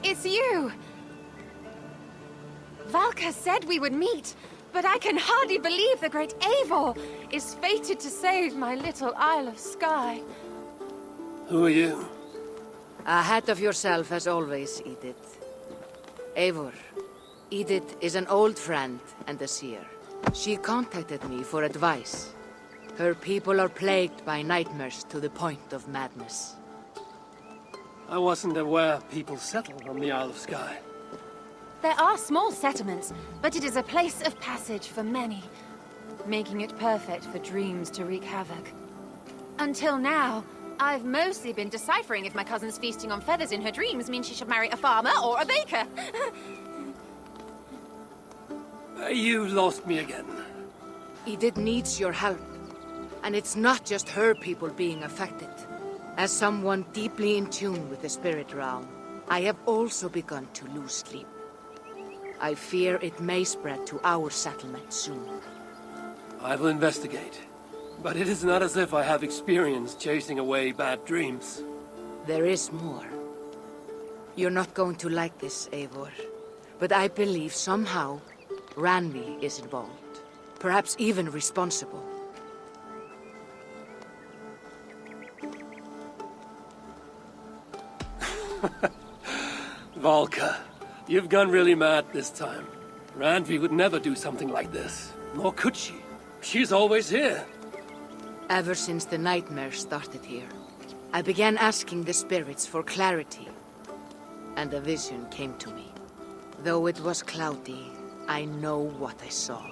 it's you! Valka said we would meet, but I can hardly believe the great Eivor is fated to save my little Isle of Skye. Who are you? Ahead of yourself as always, Edith. Eivor. Edith is an old friend and a seer. She contacted me for advice. Her people are plagued by nightmares to the point of madness. I wasn't aware people settled on the Isle of Skye. There are small settlements, but it is a place of passage for many, making it perfect for dreams to wreak havoc. Until now, I've mostly been deciphering if my cousin's feasting on feathers in her dreams means she should marry a farmer or a baker. You lost me again. Edith needs your help. And it's not just her people being affected. As someone deeply in tune with the spirit realm, I have also begun to lose sleep. I fear it may spread to our settlement soon. I will investigate. But it is not as if I have experience chasing away bad dreams. There is more. You're not going to like this, Eivor. But I believe somehow Randvi is involved. Perhaps even responsible. Valka, you've gone really mad this time. Randvi would never do something like this. Nor could she. She's always here. Ever since the nightmare started here, I began asking the spirits for clarity. And a vision came to me. Though it was cloudy, I know what I saw.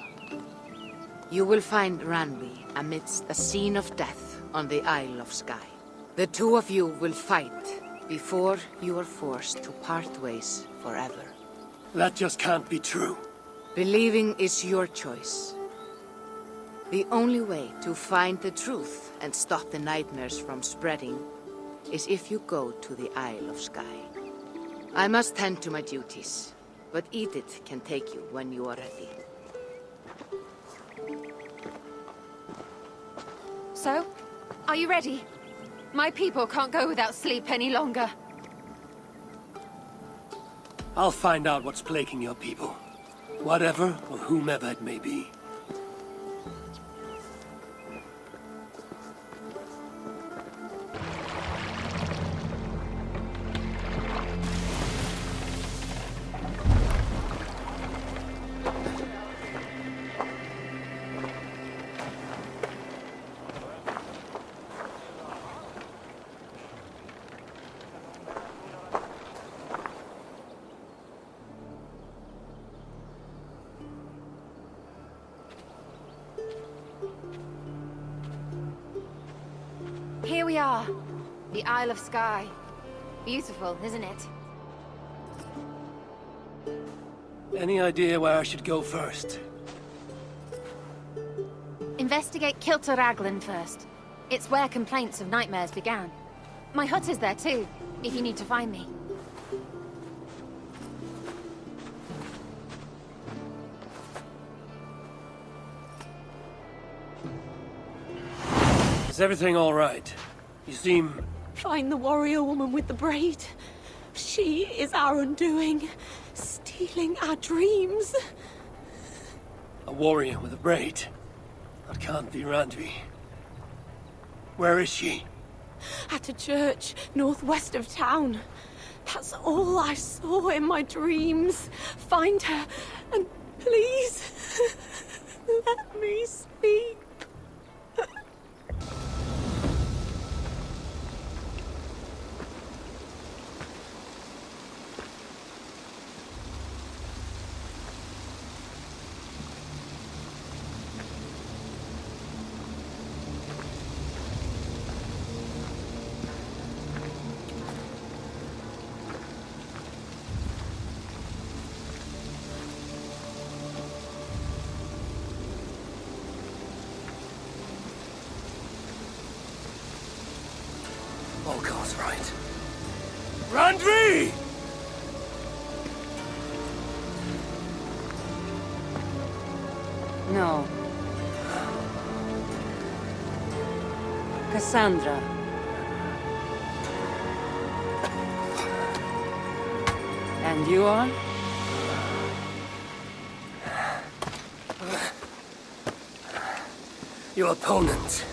You will find Randvi amidst a scene of death on the Isle of Skye. The two of you will fight before you are forced to part ways forever. That just can't be true. Believing is your choice. The only way to find the truth and stop the nightmares from spreading is if you go to the Isle of Skye. I must tend to my duties, but Edith can take you when you are ready. So, are you ready? My people can't go without sleep any longer. I'll find out what's plaguing your people. Whatever or whomever it may be. Here we are. The Isle of Skye. Beautiful, isn't it? Any idea where I should go first? Investigate Kilter Raglan first. It's where complaints of nightmares began. My hut is there too, if you need to find me. Is everything all right? You seem... Find the warrior woman with the braid. She is our undoing, stealing our dreams. a warrior with a braid. That can't be Randvi. Where is she? At a church northwest of town. That's all I saw in my dreams. Find her, and please, let me speak. Volkar's right. Randvi! No. Cassandra. And you are? Your opponent.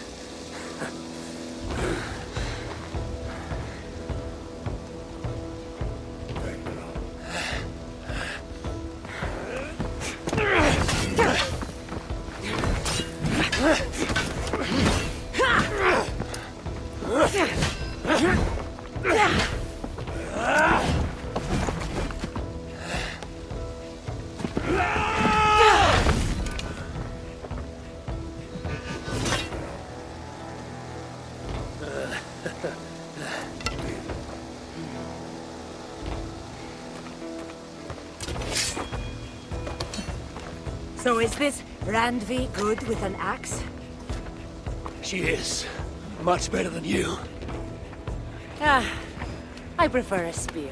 So is this Randvi good with an axe? She is. Much better than you. Ah, I prefer a spear.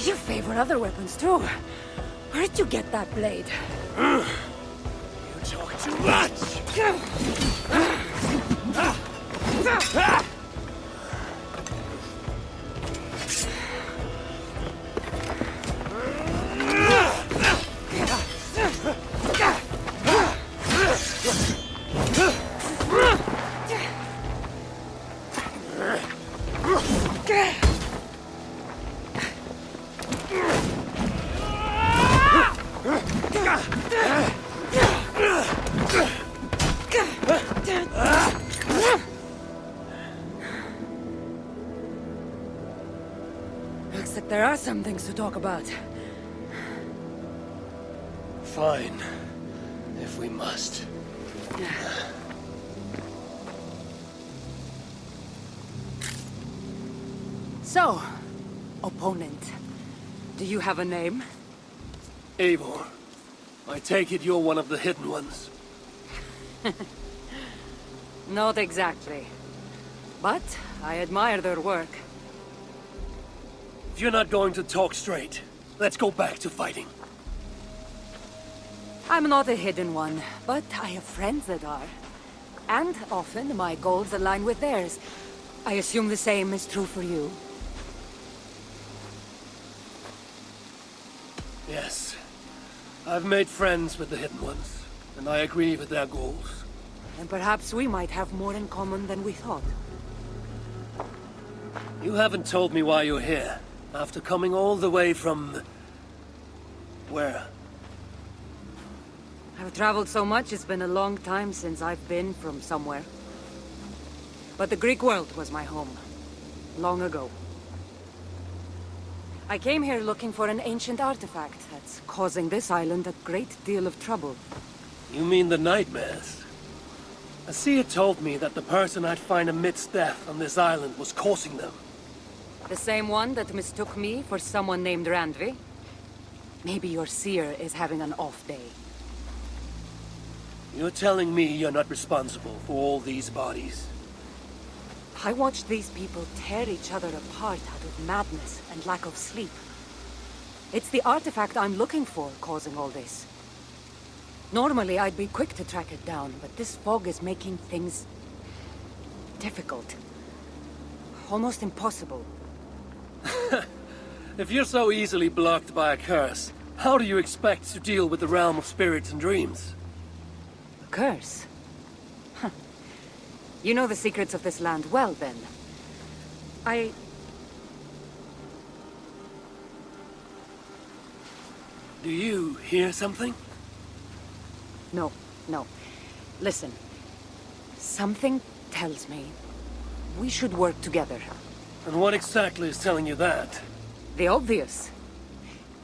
You favor other weapons too. Where did you get that blade? You talk too much! Looks like there are some things to talk about. Fine. If we must. So, opponent, do you have a name? Eivor, I take it you're one of the hidden ones. Not exactly. But I admire their work. If you're not going to talk straight, let's go back to fighting. I'm not a hidden one, but I have friends that are. And often my goals align with theirs. I assume the same is true for you. Yes. I've made friends with the hidden ones, and I agree with their goals. And perhaps we might have more in common than we thought. You haven't told me why you're here, after coming all the way from... where? I've traveled so much, it's been a long time since I've been from somewhere. But the Greek world was my home. Long ago. I came here looking for an ancient artifact that's causing this island a great deal of trouble. You mean the nightmares? A seer told me that the person I'd find amidst death on this island was causing them. The same one that mistook me for someone named Randvi? Maybe your seer is having an off day. You're telling me you're not responsible for all these bodies? I watched these people tear each other apart out of madness and lack of sleep. It's the artifact I'm looking for causing all this. Normally I'd be quick to track it down, but this fog is making things... difficult. Almost impossible. If you're so easily blocked by a curse, how do you expect to deal with the realm of spirits and dreams? A curse? Huh. You know the secrets of this land well, then. Do you hear something? No. Listen. Something tells me we should work together. And what exactly is telling you that? The obvious.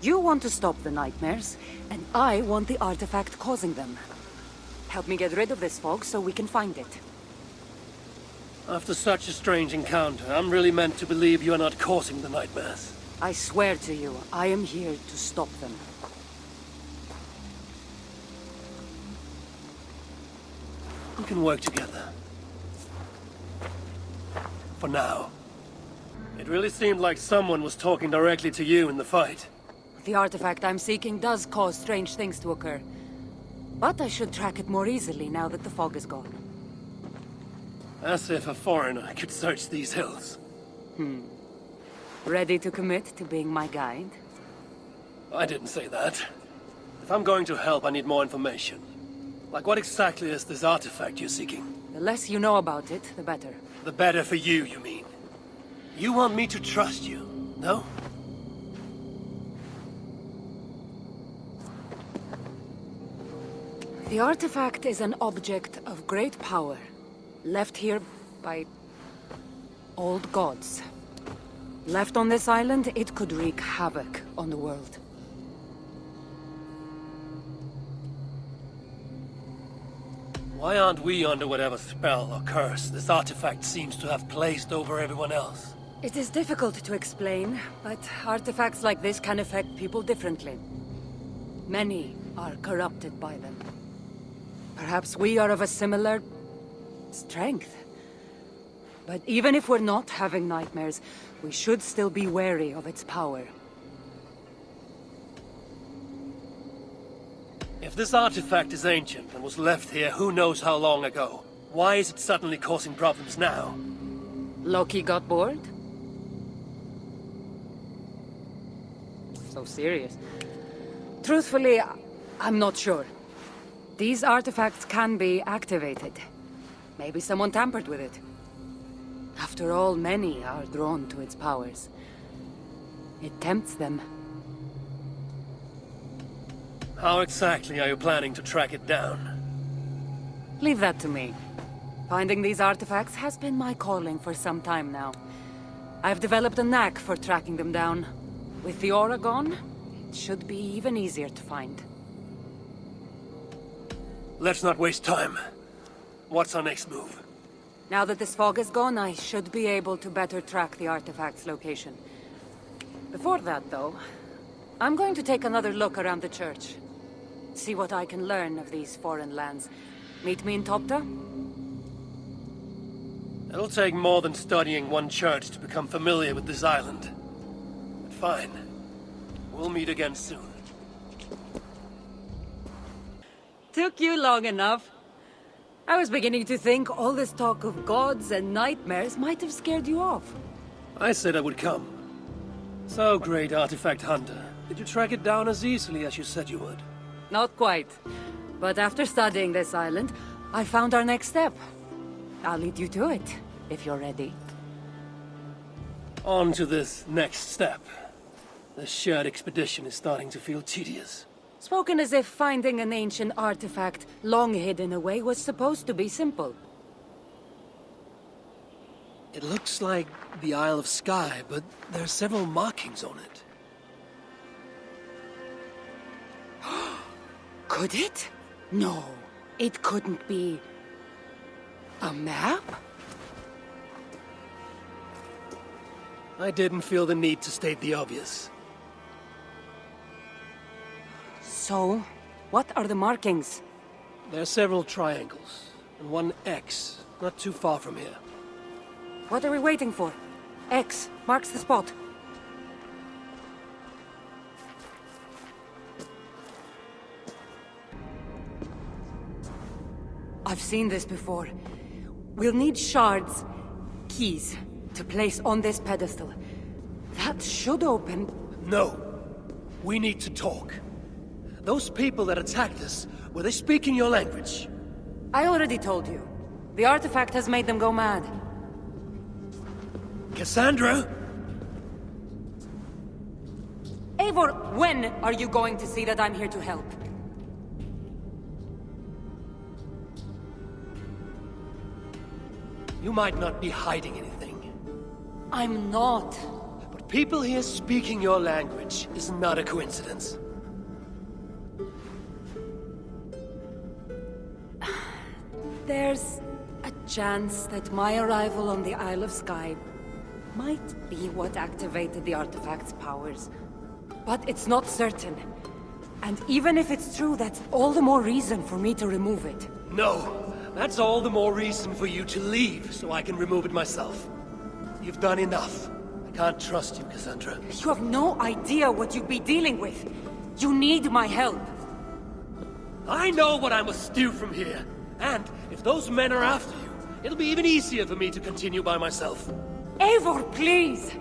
You want to stop the nightmares, and I want the artifact causing them. Help me get rid of this fog so we can find it. After such a strange encounter, I'm really meant to believe you are not causing the nightmares. I swear to you, I am here to stop them. We can work together. For now. It really seemed like someone was talking directly to you in the fight. The artifact I'm seeking does cause strange things to occur. But I should track it more easily now that the fog is gone. As if a foreigner could search these hills. Ready to commit to being my guide? I didn't say that. If I'm going to help, I need more information. Like what exactly is this artifact you're seeking? The less you know about it, the better. The better for you, you mean? You want me to trust you, no? The artifact is an object of great power, left here by old gods. Left on this island, it could wreak havoc on the world. Why aren't we under whatever spell or curse this artifact seems to have placed over everyone else? It is difficult to explain, but artifacts like this can affect people differently. Many are corrupted by them. Perhaps we are of a similar strength. But even if we're not having nightmares, we should still be wary of its power. If this artifact is ancient and was left here who knows how long ago, why is it suddenly causing problems now? Loki got bored? So serious. Truthfully, I'm not sure. These artifacts can be activated. Maybe someone tampered with it. After all, many are drawn to its powers. It tempts them. How exactly are you planning to track it down? Leave that to me. Finding these artifacts has been my calling for some time now. I've developed a knack for tracking them down. With the aura gone, it should be even easier to find. Let's not waste time. What's our next move? Now that this fog is gone, I should be able to better track the artifact's location. Before that, though, I'm going to take another look around the church. See what I can learn of these foreign lands. Meet me in Topta? It'll take more than studying one church to become familiar with this island. But fine. We'll meet again soon. Took you long enough. I was beginning to think all this talk of gods and nightmares might have scared you off. I said I would come. So, great artifact hunter, did you track it down as easily as you said you would? Not quite. But after studying this island, I found our next step. I'll lead you to it, if you're ready. On to this next step. The shared expedition is starting to feel tedious. Spoken as if finding an ancient artifact long hidden away was supposed to be simple. It looks like the Isle of Skye, but there are several markings on it. Could it? No, it couldn't be. A map? I didn't feel the need to state the obvious. So, what are the markings? There are several triangles, and one X, not too far from here. What are we waiting for? X marks the spot. I've seen this before. We'll need shards, keys, to place on this pedestal. That should open... No. We need to talk. Those people that attacked us, were they speaking your language? I already told you. The artifact has made them go mad. Cassandra? Eivor, when are you going to see that I'm here to help? You might not be hiding anything. I'm not. But people here speaking your language is not a coincidence. There's a chance that my arrival on the Isle of Skye might be what activated the artifact's powers. But it's not certain. And even if it's true, that's all the more reason for me to remove it. No. That's all the more reason for you to leave, so I can remove it myself. You've done enough. I can't trust you, Cassandra. You have no idea what you'd be dealing with. You need my help. I know what I must do from here. And if those men are after you, it'll be even easier for me to continue by myself. Eivor, please!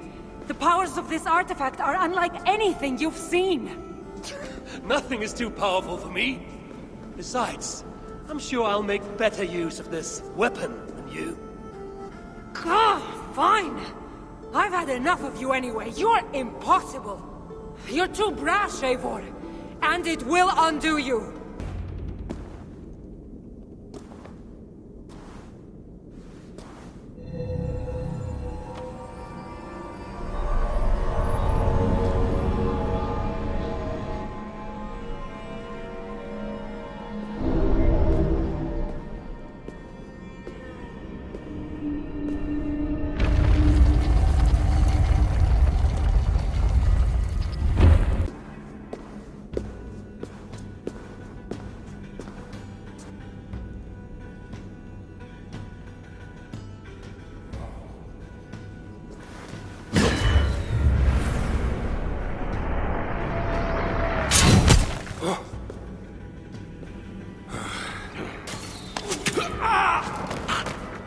The powers of this artifact are unlike anything you've seen. Nothing is too powerful for me. Besides, I'm sure I'll make better use of this weapon than you. Fine! I've had enough of you anyway. You're impossible. You're too brash, Eivor. And it will undo you.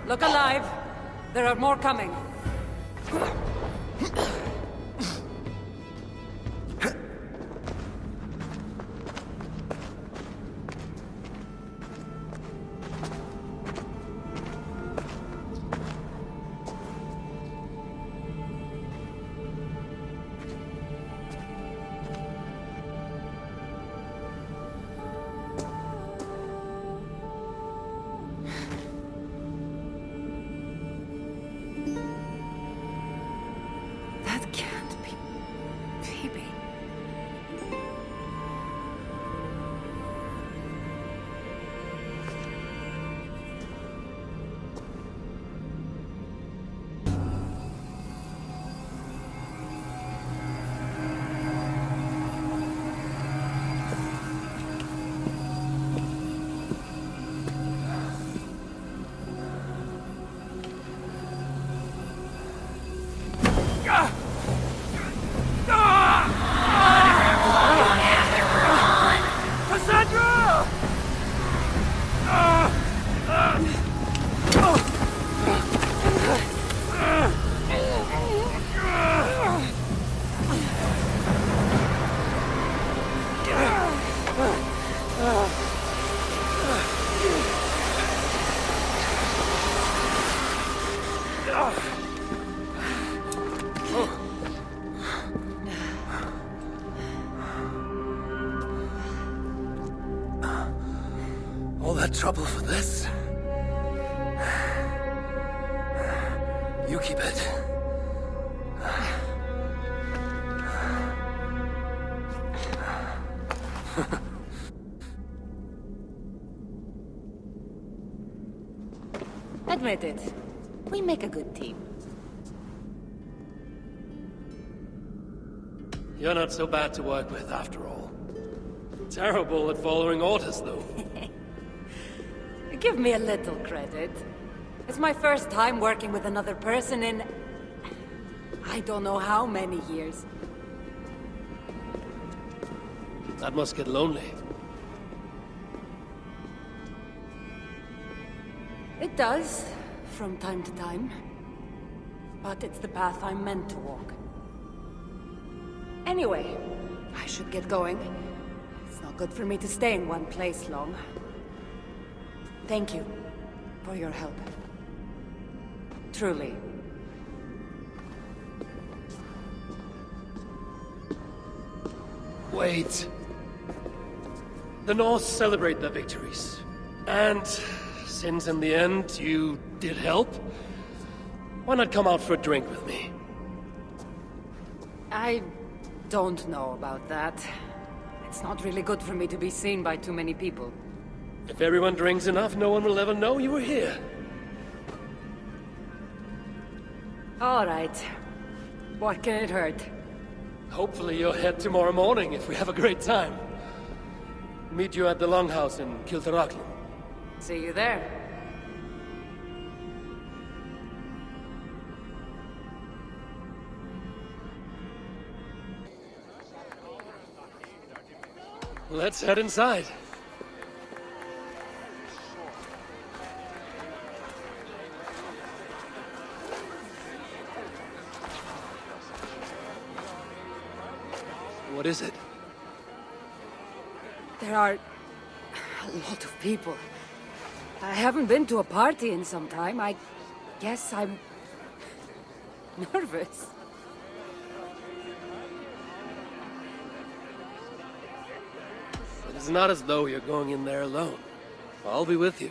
Look alive. There are more coming. That can't be Phoebe. All that trouble for this? You keep it. Admit it. We make a good team. You're not so bad to work with, after all. Terrible at following orders, though. Give me a little credit. It's my first time working with another person in... I don't know how many years. That must get lonely. It does, from time to time. But it's the path I'm meant to walk. Anyway, I should get going. It's not good for me to stay in one place long. Thank you for your help. Truly. Wait. The Norse celebrate their victories. And since in the end you did help, why not come out for a drink with me? I don't know about that. It's not really good for me to be seen by too many people. If everyone drinks enough, no one will ever know you were here. All right. What can it hurt? Hopefully you'll head tomorrow morning if we have a great time. Meet you at the Longhouse in Kiltaraglim. See you there. Let's head inside. What is it? There are a lot of people. I haven't been to a party in some time. I guess I'm nervous. It's not as though you're going in there alone. I'll be with you.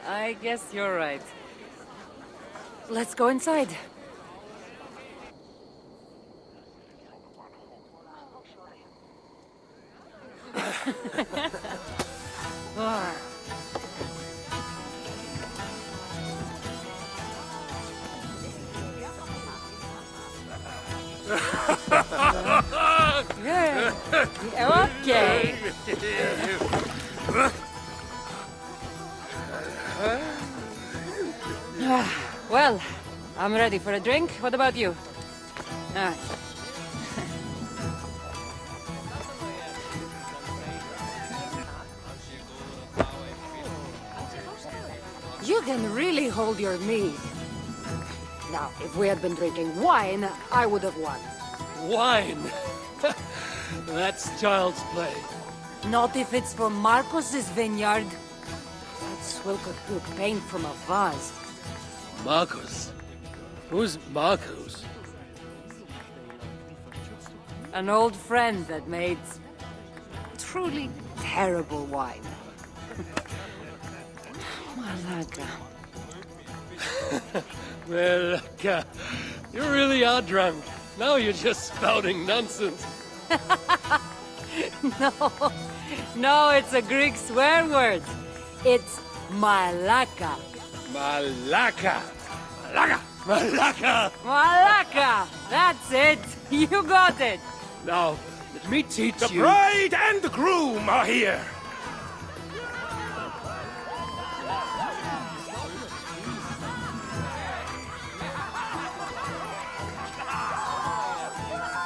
I guess you're right. Let's go inside. Ah. Yeah. Okay. Well, I'm ready for a drink. What about you? Ah. You can really hold your mead. Now, if we had been drinking wine, I would have won. Wine! That's child's play. Not if it's from Marcos's vineyard. That swill could pull paint from a vase. Marcos? Who's Marcos? An old friend that made truly terrible wine. Malaga. Well, you really are drunk. Now you're just spouting nonsense. No, it's a Greek swear word. It's malaka. Malaka! Malaka! Malaka! Malaka! That's it. You got it. Now, let me teach The you... bride and the groom are here!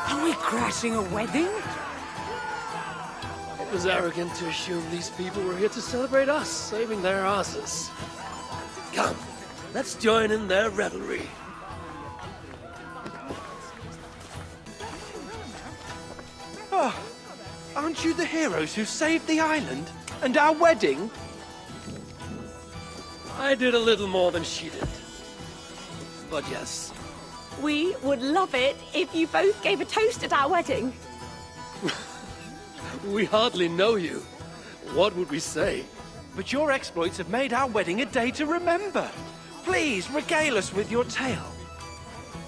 Are we crashing a wedding? It was arrogant to assume these people were here to celebrate us, saving their asses. Come, let's join in their revelry. Oh, aren't you the heroes who saved the island? And our wedding? I did a little more than she did. But yes, We would love it if you both gave a toast at our wedding. we hardly know you. What would we say? But your exploits have made our wedding a day to remember. Please, regale us with your tale.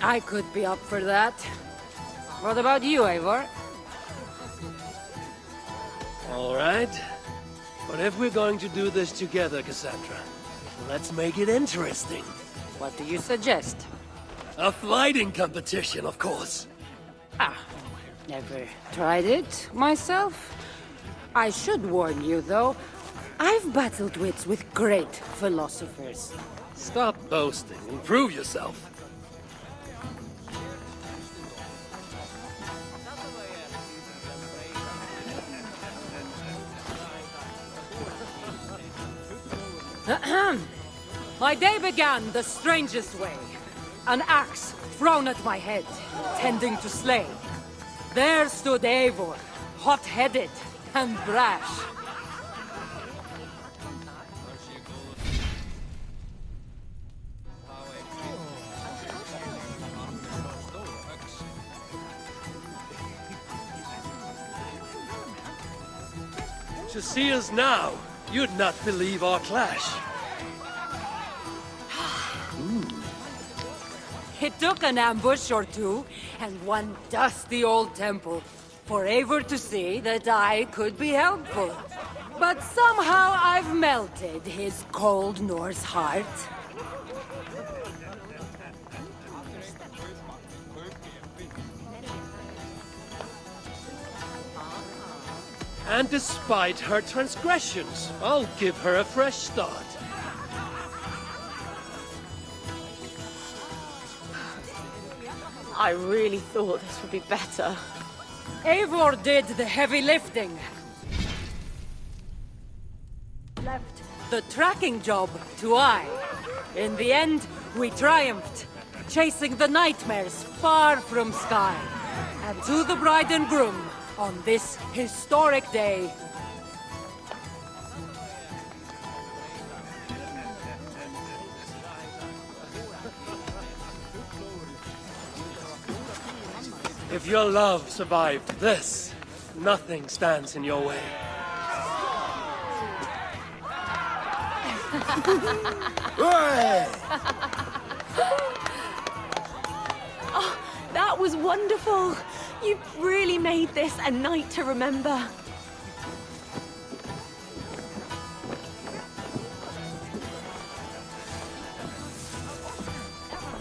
I could be up for that. What about you, Eivor? All right. But if we're going to do this together, Cassandra, let's make it interesting. What do you suggest? A flighting competition, of course. Never tried it myself. I should warn you, though. I've battled wits with great philosophers. Stop boasting and prove yourself. My day began the strangest way. An axe thrown at my head, intending to slay. There stood Eivor, hot-headed and brash. To see us now, you'd not believe our clash. It took an ambush or two, and one dusty old temple, for Eivor to see that I could be helpful. But somehow I've melted his cold Norse heart. And despite her transgressions, I'll give her a fresh start. I really thought this would be better. Eivor did the heavy lifting. Left the tracking job to I. In the end, we triumphed, chasing the nightmares far from Sky. And to the bride and groom, on this historic day. If your love survived this, nothing stands in your way. Oh, that was wonderful. You really made this a night to remember.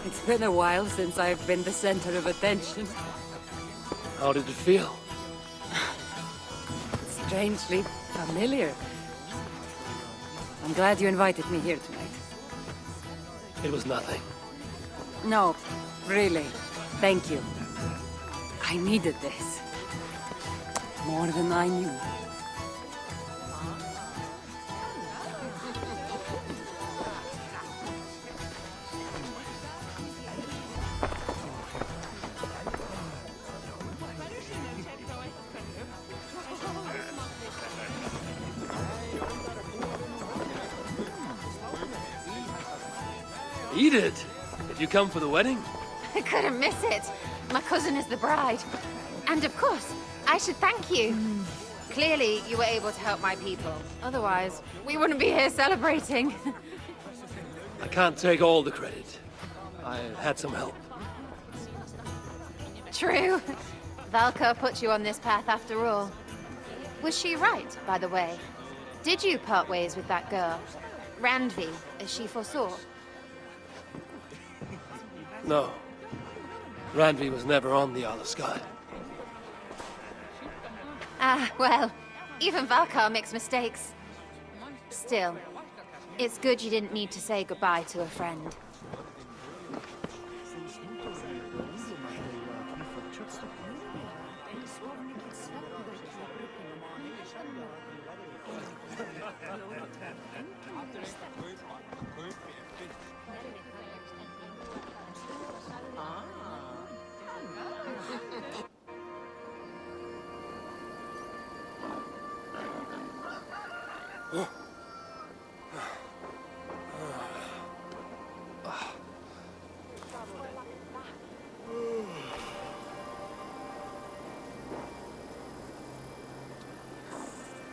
It's been a while since I've been the center of attention. How did it feel? Strangely familiar. I'm glad you invited me here tonight. It was nothing. No, really. Thank you. I needed this. More than I knew. Eat it! Did you come for the wedding? I couldn't miss it. My cousin is the bride. And of course, I should thank you. Clearly, you were able to help my people. Otherwise, we wouldn't be here celebrating. I can't take all the credit. I had some help. True. Valka put you on this path after all. Was she right, by the way? Did you part ways with that girl? Randvi, as she foresaw? No. Randvi was never on the Isle of Skye. Ah, well, even Valkar makes mistakes. Still, it's good you didn't need to say goodbye to a friend.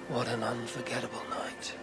What an unforgettable night.